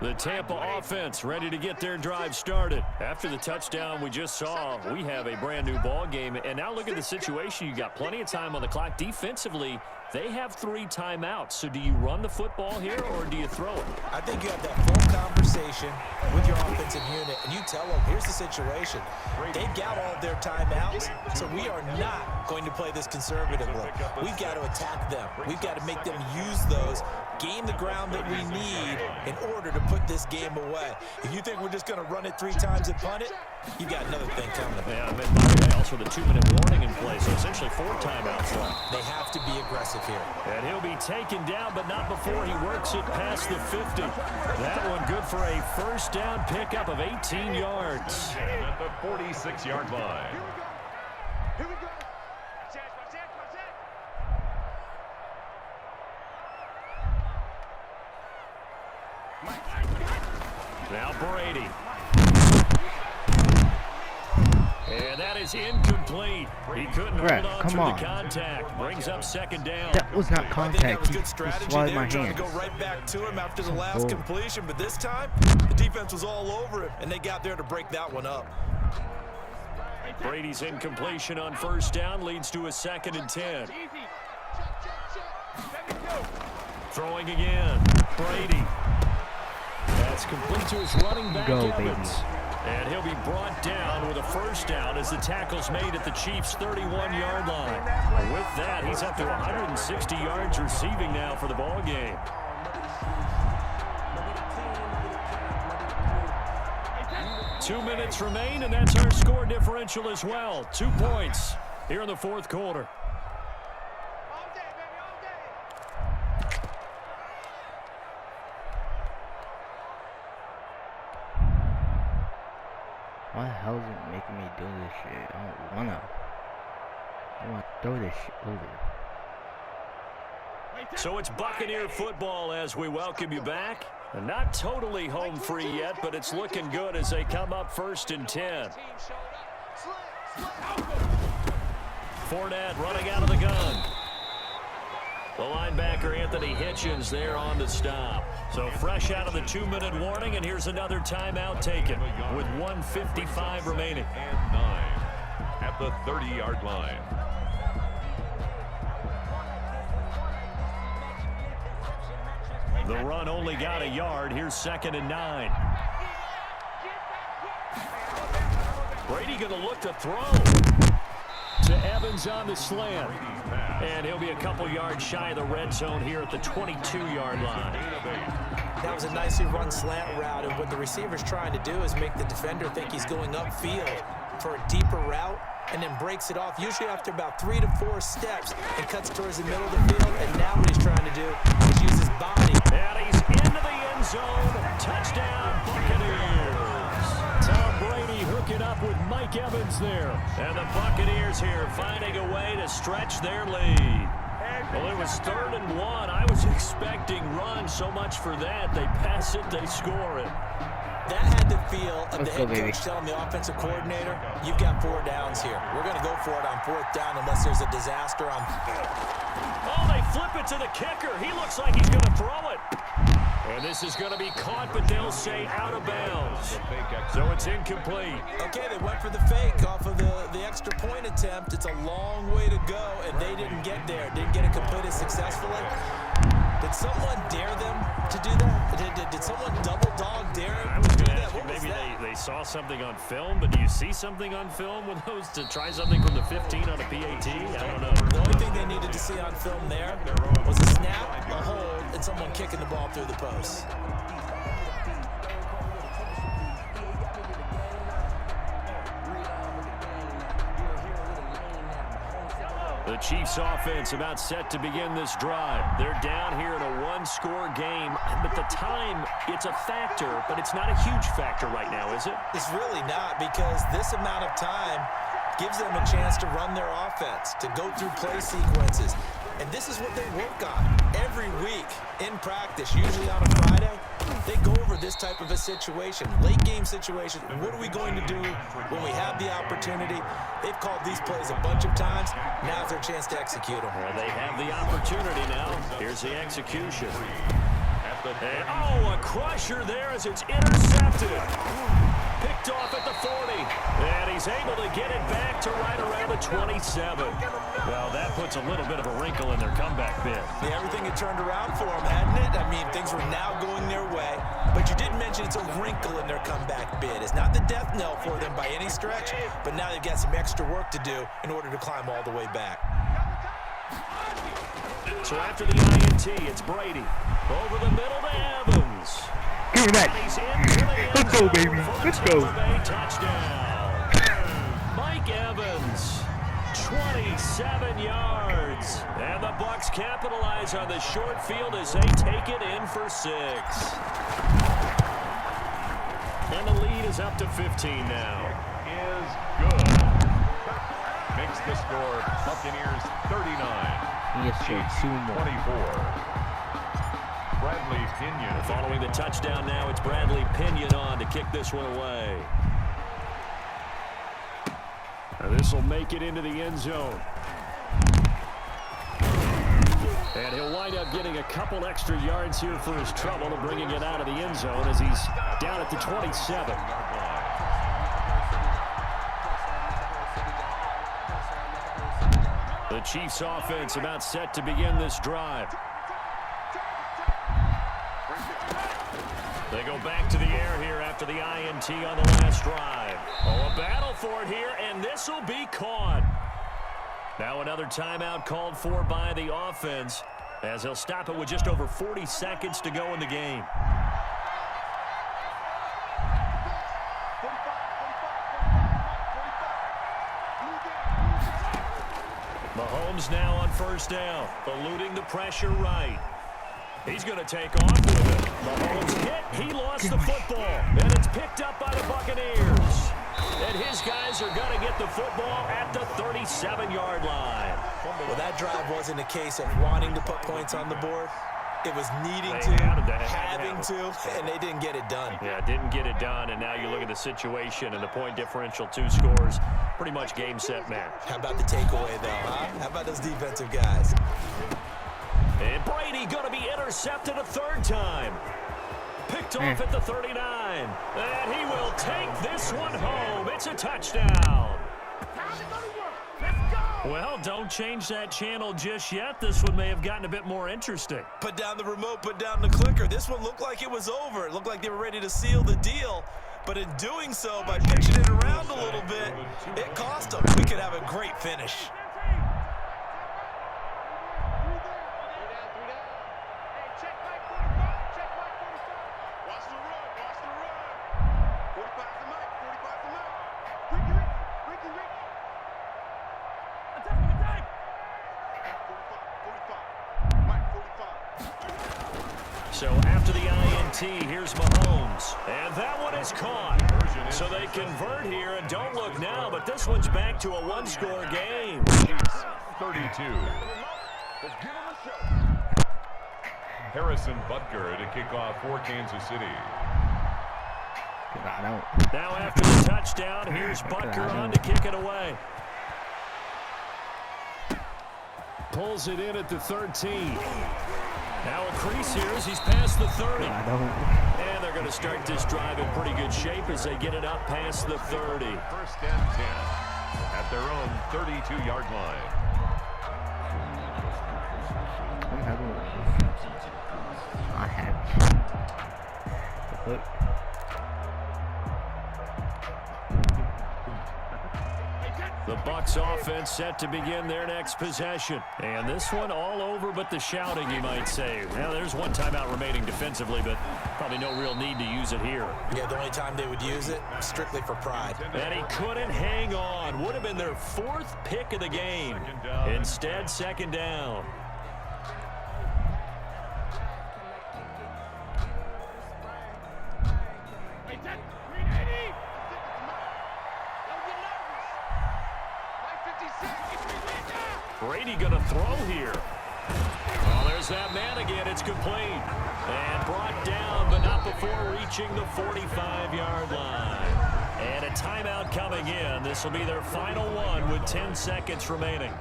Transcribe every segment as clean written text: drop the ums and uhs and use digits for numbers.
The Tampa offense ready to get their drive started. After the touchdown we just saw, we have a brand new ball game. And now look at the situation. You got plenty of time on the clock. Defensively, they have 3 timeouts. So do you run the football here or do you throw it? I think you have that full conversation with your offensive unit, and you tell them, here's the situation. They've got all of their timeouts, so we are not going to play this conservatively. We've got to attack them. We've got to make them use those, gain the ground that we need in order to put this game away. If you think we're just going to run it 3 times and punt it, you've got another thing coming. Yeah, I meant by the way, also the 2-minute warning in play, so essentially 4 timeouts left. They have to be aggressive here. And he'll be taken down, but not before he works it past the 50. That one good for a first down pickup of 18 yards. At the 46-yard line. Here we go. Now Brady. And that is incomplete. He couldn't hold on through the contact. Brings up second down. That was not contact. That was good strategy there, trying to go right back to him after the last completion. But this time, the defense was all over him, and they got there to break that one up. Brady's incompletion on first down leads to a 2nd and 10. Throwing again. Brady. That's complete to his running back, Evans. And he'll be brought down with a first down as the tackle's made at the Chiefs' 31-yard line. With that, he's up to 160 yards receiving now for the ball game. Two minutes remain, and that's our score differential as well. 2 points here in the fourth quarter. Why the hell is it making me do this shit? I don't wanna. I wanna throw this shit over. So it's Buccaneer football as we welcome you back. And not totally home free yet, but it's looking good as they come up 1st and 10. Fournette running out of the gun. The linebacker, Anthony Hitchens, there on the stop. So fresh out of the 2-minute warning, and here's another timeout taken with 1:55 remaining. And 9 at the 30-yard line. The run only got a yard. Here's 2nd and 9. Brady going to look to throw to Evans on the slant. And he'll be a couple yards shy of the red zone here at the 22-yard line. That was a nicely run slant route, and what the receiver's trying to do is make the defender think he's going upfield for a deeper route, and then breaks it off, usually after about 3 to 4 steps, and cuts towards the middle of the field. And now what he's trying to do is use his body. And he's into the end zone. Touchdown, Buccaneers. Tom Brady hooking up with Mike Evans there. And the Buccaneers here finding a way to stretch their lead. Well, it was 3rd and 1. I was expecting run, so much for that. They pass it, they score it. That had the feel of the head coach telling the offensive coordinator, you've got 4 downs here. We're going to go for it on 4th down unless there's a disaster on. Oh, they flip it to the kicker. He looks like he's going to throw it. And this is going to be caught, but they'll say out of bounds. So it's incomplete. Okay, they went for the fake off of the extra point attempt. It's a long way to go, and they didn't get there. Didn't get it completed successfully. Did someone dare them to do that? Did someone double dog dare them to do that? What was maybe that? they saw something on film, but do you see something on film with those to try something from the 15 on a PAT? I don't know. The only thing they needed to see on film there was a snap, a hold, and someone kicking the ball through the post. The Chiefs offense about set to begin this drive. They're down here in a 1-score game, but the time, it's a factor, but it's not a huge factor right now, is it? It's really not, because this amount of time gives them a chance to run their offense, to go through play sequences. And this is what they work on every week in practice, usually on a Friday. They go over this type of a situation, late game situation. What are we going to do when we have the opportunity? They've called these plays a bunch of times. Now's their chance to execute them. Well, they have the opportunity now. Here's the execution. At And, oh, a crusher there as it's intercepted. Picked off at the 40. And he's able to get it back to right around the 27. Well, that puts a little bit of a wrinkle in their comeback bid. Yeah, everything had turned around for them, hadn't it? I mean, things were now going their way. But you did mention it's a wrinkle in their comeback bid. It's not the death knell for them by any stretch, but now they've got some extra work to do in order to climb all the way back. So after the INT, it's Brady. Over the middle to Evans. Give me that. Let's go, baby. Let's go. Touchdown. Mike Evans, 27 yards. And the Bucs capitalize on the short field as they take it in for 6. And the lead is up to 15 now. Is good. Makes the score Buccaneers 39. He has to 2 more. 24. Bradley Pinion. Following the touchdown now, it's Bradley Pinion on to kick this one away. This will make it into the end zone. And he'll wind up getting a couple extra yards here for his trouble and bringing it out of the end zone as he's down at the 27. The Chiefs offense about set to begin this drive. They go back to the air here after the INT on the last drive. Oh, a battle for it here, and this will be caught. Now another timeout called for by the offense as they'll stop it with just over 40 seconds to go in the game. Mahomes now on first down, eluding the pressure right. He's going to take off with it. Mahomes hit. He lost the football. And it's picked up by the Buccaneers. And his guys are going to get the football at the 37-yard line. Well, that drive wasn't a case of wanting to put points on the board. It was needing to, having to, and they didn't get it done. Yeah, didn't get it done, and now you look at the situation and the point differential, 2 scores, pretty much game, set, match. How about the takeaway, though, huh? How about those defensive guys? And Brady going to be intercepted a 3rd time. Picked off at the 39. And he will take this one home. It's a touchdown. Well, don't change that channel just yet. This one may have gotten a bit more interesting. Put down the remote, put down the clicker. This one looked like it was over. It looked like they were ready to seal the deal. But in doing so, by pitching it around a little bit, it cost them. We could have a great finish. So after the INT, here's Mahomes. And that one is caught. So they convert here, and don't look now, but this one's back to a 1-score game. 32. Harrison Butker to kick off for Kansas City. Now after the touchdown, here's Butker on to kick it away. Pulls it in at the 13. Now a crease here as he's past the 30. And they're going to start this drive in pretty good shape as they get it up past the 30. 1st and 10 at their own 32-yard line. I have. The Bucs offense set to begin their next possession. And this one all over but the shouting, you might say. Well, there's one timeout remaining defensively, but probably no real need to use it here. Yeah, the only time they would use it, strictly for pride. And he couldn't hang on. Would have been their 4th pick of the game. Instead, 2nd down. Brady going to throw here. Oh, there's that man again. It's complete. And brought down, but not before reaching the 45-yard line. And a timeout coming in. This will be their final one with 10 seconds remaining.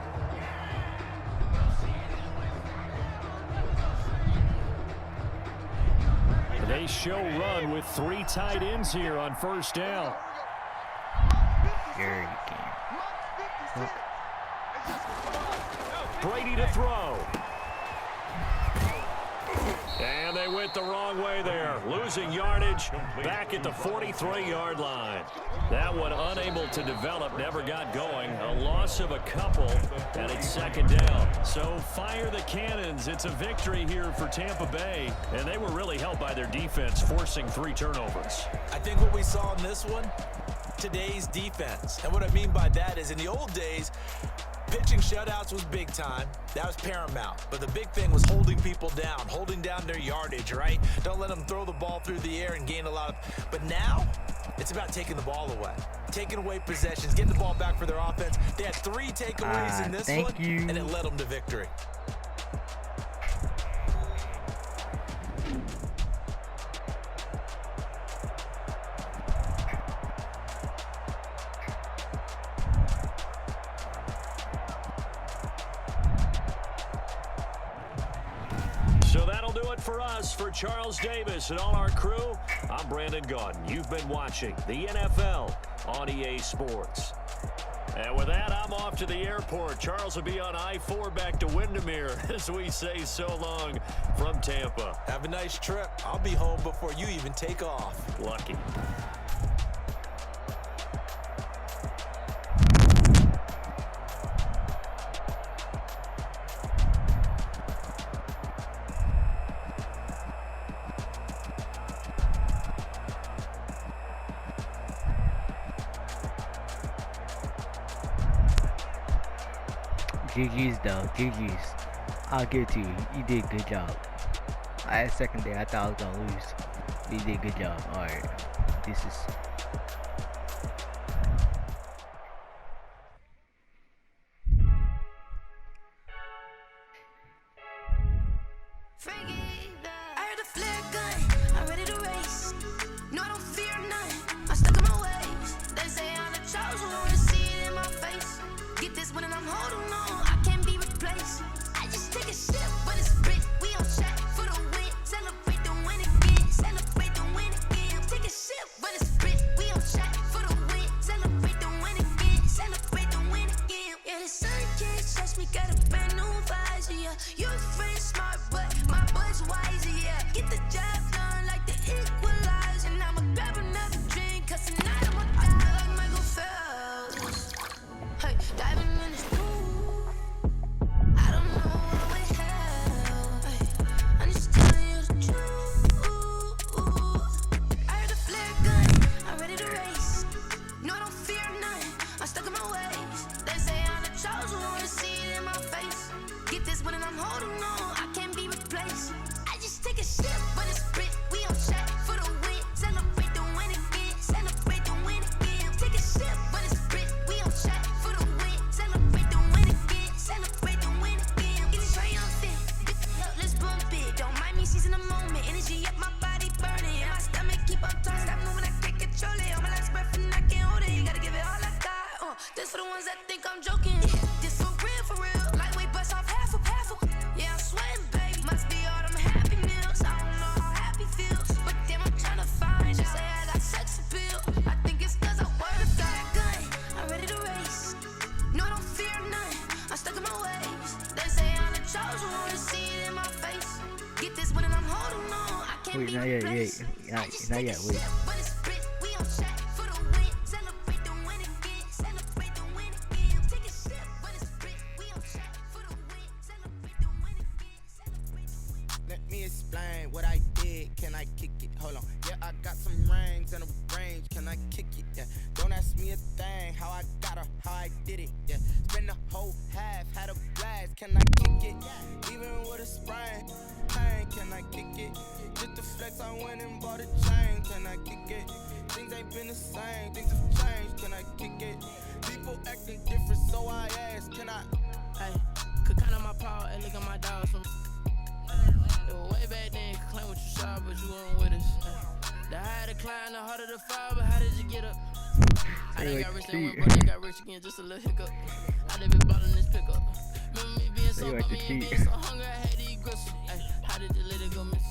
They show run with 3 tight ends here on first down. Here you can. Brady to throw. And they went the wrong way there, losing yardage back at the 43-yard line. That one unable to develop, never got going. A loss of a couple, and it's second down. So fire the cannons. It's a victory here for Tampa Bay, and they were really helped by their defense, forcing 3 turnovers. I think what we saw in this one, today's defense. And what I mean by that is in the old days, pitching shutouts was big time. That was paramount. But the big thing was holding people down, holding down their yardage, right? Don't let them throw the ball through the air and gain a lot of... But now, it's about taking the ball away. Taking away possessions, getting the ball back for their offense. They had 3 takeaways in this one, and it led them to victory. So that'll do it for us. For Charles Davis and all our crew, I'm Brandon Gaudin. You've been watching the NFL on EA Sports. And with that, I'm off to the airport. Charles will be on I-4 back to Windermere as we say so long from Tampa. Have a nice trip. I'll be home before you even take off. Lucky. GG's though, GG's. I'll give it to you. You did a good job. At second day, I thought I was gonna lose. But you did a good job. Alright. This is... I heard a flare gun, I'm ready to race. No, I don't fear none, I'm stuck in my ways. They say I'm the chosen one, see it in my face. Get this one and I'm holding on, I can't be replaced. I just take a sip, but it's spit. We on track for the win, celebrate the win again. Celebrate the win again. Take a sip, but it's spit. We on track for the win, celebrate the win again. Celebrate the win again. Yeah, the sun can't touch me, got a brand new visor. Yeah, your friend smart, but my boy's wiser. Yeah, get the job done like the equalizer. And I'ma grab another drink, cause tonight I'ma die like Michael Phelps. Hey, diving in this pool. I don't know what we have. Hey, I'm just telling you the truth. I heard a flare gun, I'm ready to race. No, I don't fear none, I'm stuck in my ways. They say I'm the chosen one, see it in my face. Get this one and I'm holding on, I can't be replaced. I just take a sip, but it's spit. We on track for the win, celebrate the win again. Celebrate the win again. Take a sip, but it's spit. We on track for the win, celebrate the win again. Celebrate the win again. Get it triumphant, let's bump it. Don't mind me seizing the moment. Energy up, my body burning. And my stomach keep up talking. Stop moving, I can't control it. On my last breath and I can't hold it. You gotta give it all I got. This for the ones that think I'm joking. This for real, for real. Lightweight bust off half a. Yeah, I'm sweating, babe. Must be all them happy meals. I don't know how happy feels, but damn, I'm tryna find. Just say I got sex appeal. I think it's cause I wear the fire gun. I'm ready to race. No, I don't fear none. I'm stuck in my ways. They say I'm the chosen one, see it in my face. Get this one and I'm holding on. I can't Wait, be not yet, replaced. not yet, wait. But it's spit. We on track for the win. Celebrate the win again. Celebrate the win again. Take a sip, but it's spit. We on track for the win. Celebrate the win again. Celebrate the win. Let me explain what I did. Can I kick it? Hold on. Yeah, I got some rings and a range. Can I kick it? Yeah. Don't ask me a thing. How I got her, how I did it. Yeah. Spend the whole half, had a blast. Can I kick it? Even with a sprain. Pain, can I kick it? Just the flex, I went and bought a chain. Can I kick it? Things ain't been the same. Things have changed. Can I kick it? People acting different, so I ask. Can I? Hey, could count on my power and look at my dogs from. It was way back then, could claim what you saw, but you weren't with us. The higher the climb, the harder the fall, but how did you get up? I done got rich and went, but they got rich again, just a little hiccup. I done been ballin' this pickup. Remember me being so, me and being so hungry, I had to eat gristle. Hey, how did you let it go miss?